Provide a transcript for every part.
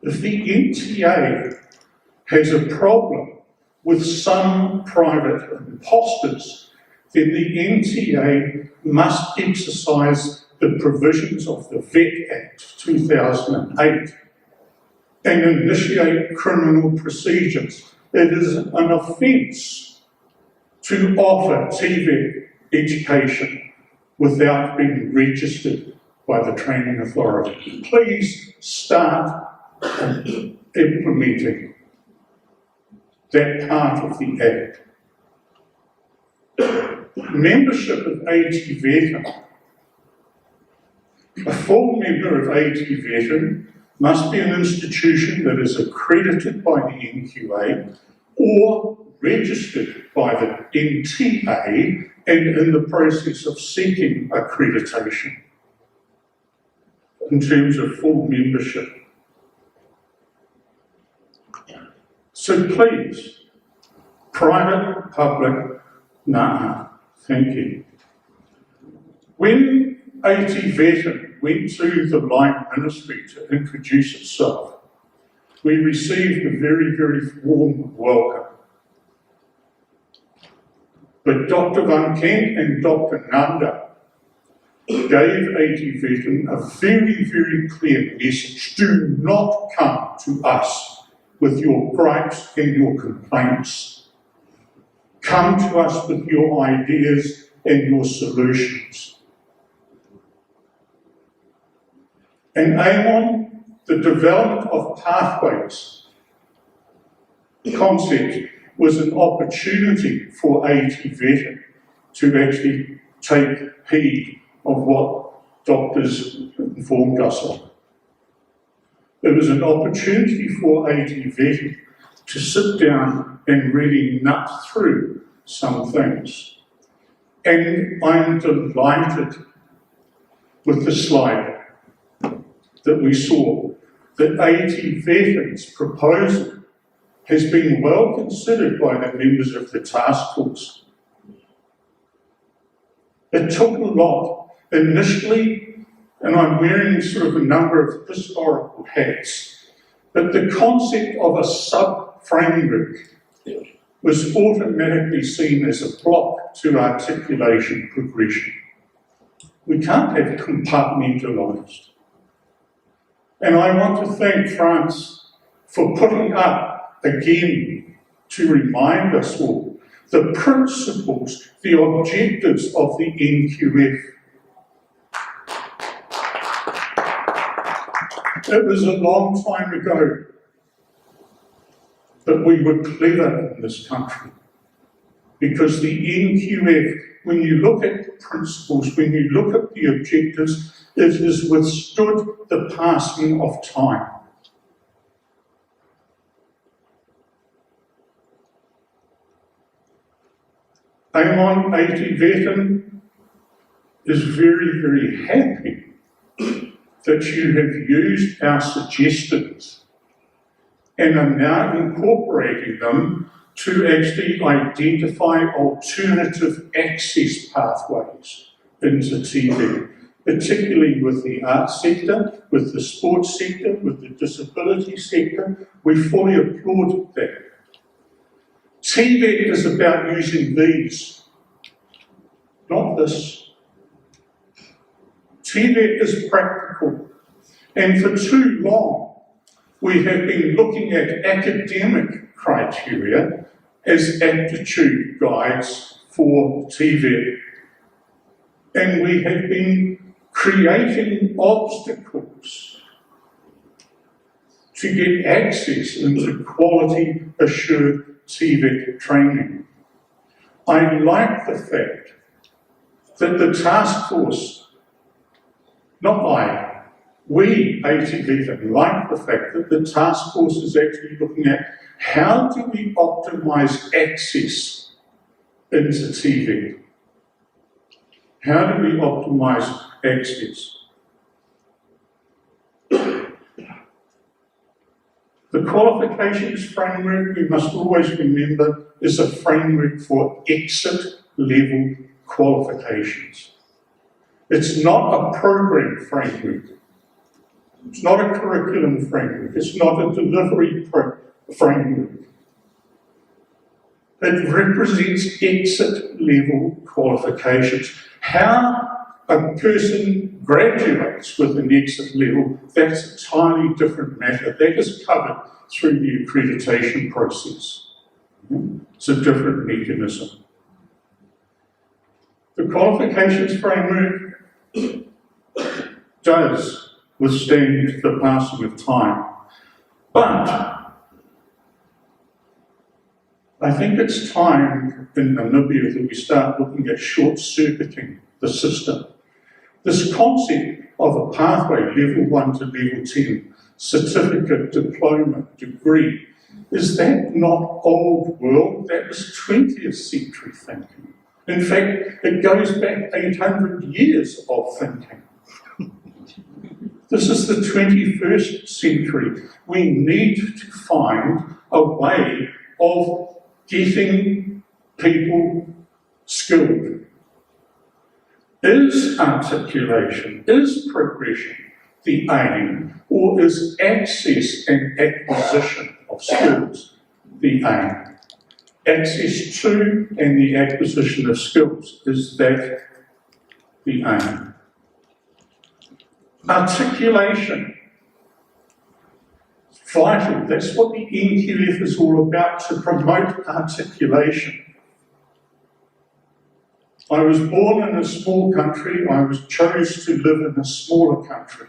If the NTA has a problem with some private imposters, then the NTA must exercise the provisions of the VET Act 2008 and initiate criminal procedures. It is an offence to offer TVET education without being registered by the training authority. Please start implementing that part of the Act. Membership of ATVET. A full member of ATVET must be an institution that is accredited by the NQA or registered by the NTA and in the process of seeking accreditation in terms of full membership. So please, private, public, nah, thank you. When ATVET went to the Light Ministry to introduce itself, we received a very, very warm welcome. But Dr. Van Kent and Dr. Nanda gave ATVET a very, very clear message. Do not come to us with your gripes and your complaints. Come to us with your ideas and your solutions. And AMON, the development of pathways concept was an opportunity for ATVET to actually take heed of what doctors informed us of. It was an opportunity for ATVET to sit down and really nut through some things. And I'm delighted with the slide that we saw, that ATVET's proposal has been well considered by the members of the task force. It took a lot. Initially, and I'm wearing sort of a number of historical hats, but the concept of a sub-framework was automatically seen as a block to articulation progression. We can't have compartmentalised. And I want to thank France for putting up again to remind us all the principles, the objectives of the NQF. It was a long time ago that we were clever in this country, because the NQF, when you look at the principles, when you look at the objectives, it has withstood the passing of time. AMON ATVET is very, very happy that you have used our suggestions and are now incorporating them to actually identify alternative access pathways into TVET, particularly with the arts sector, with the sports sector, with the disability sector. We fully applaud that. TVET is about using these, not this. TVET is practical, and for too long we have been looking at academic criteria as aptitude guides for TVET, and we have been creating obstacles to get access into quality assured TVET training. I like the fact that the task force, we, ATVET, like the fact that the task force is actually looking at how do we optimise access into TVET? How do we optimise access? The qualifications framework, we must always remember, is a framework for exit level qualifications. It's not a program framework. It's not a curriculum framework. It's not a delivery framework. It represents exit level qualifications. How a person graduates with an exit level, that's an entirely different matter. That is covered through the accreditation process. It's a different mechanism. The qualifications framework does withstand the passing of time, but I think it's time in Namibia that we start looking at short-circuiting the system. This concept of a pathway, level 1 to level 10, certificate, diploma, degree, is that not old world? That was 20th century thinking. In fact, it goes back 800 years of thinking. This is the 21st century. We need to find a way of getting people skilled. Is articulation, is progression the aim, or is access and acquisition of skills the aim? Access to and the acquisition of skills, is that the aim? Articulation, vital. That's what the NQF is all about, to promote articulation. I was born in a small country. I chose to live in a smaller country.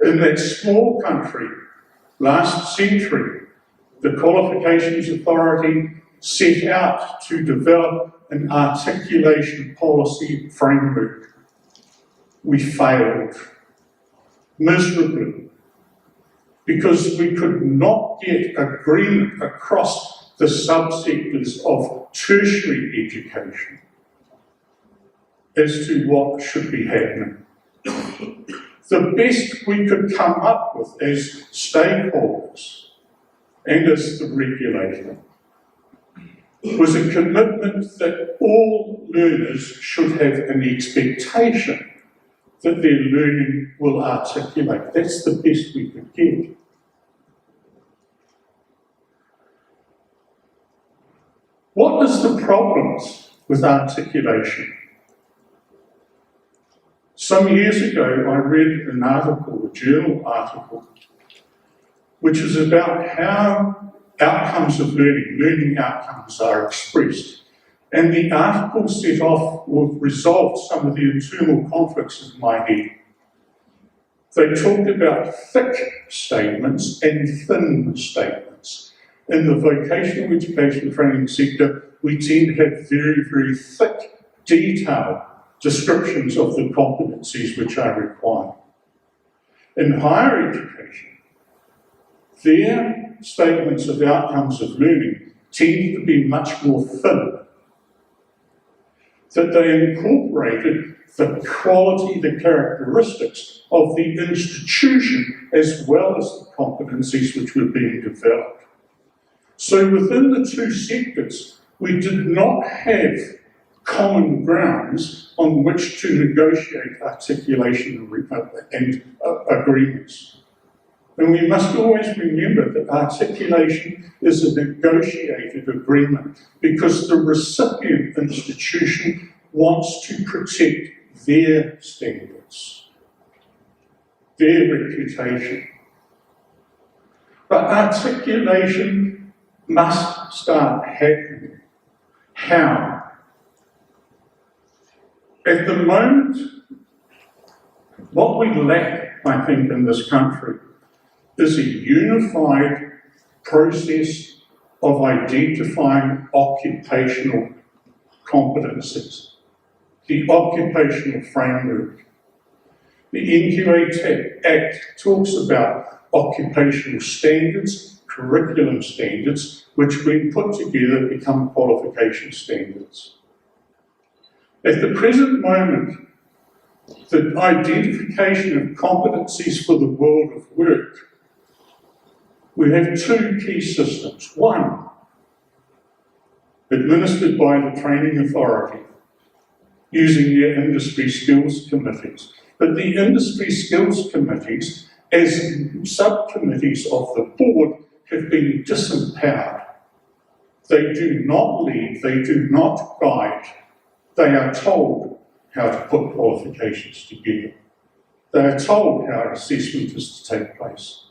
In that small country, last century, the Qualifications Authority set out to develop an articulation policy framework. We failed miserably because we could not get agreement across the subsectors of tertiary education as to what should be happening. The best we could come up with as stakeholders and as the regulator was a commitment that all learners should have an expectation that their learning will articulate. That's the best we could get. What is the problems with articulation? Some years ago, I read an article, a journal article, which is about how outcomes of learning outcomes are expressed. And the article set off or resolved some of the internal conflicts in my head. They talked about thick statements and thin statements. In the vocational education training sector, we tend to have very, very thick, detailed descriptions of the competencies which are required. In higher education, their statements of outcomes of learning tend to be much more thin, that they incorporated the quality, the characteristics of the institution as well as the competencies which were being developed. So within the two sectors, we did not have common grounds on which to negotiate articulation and agreements. And we must always remember that articulation is a negotiated agreement because the recipient institution wants to protect their standards, their reputation. But articulation must start happening. How? At the moment, what we lack, I think, in this country is a unified process of identifying occupational competencies, the occupational framework. The NQF Act talks about occupational standards, curriculum standards, which when put together become qualification standards. At the present moment, the identification of competencies for the world of work, we have two key systems. One, administered by the training authority, using their industry skills committees. But the industry skills committees, as subcommittees of the board, have been disempowered. They do not lead, they do not guide. They are told how to put qualifications together. They are told how assessment is to take place.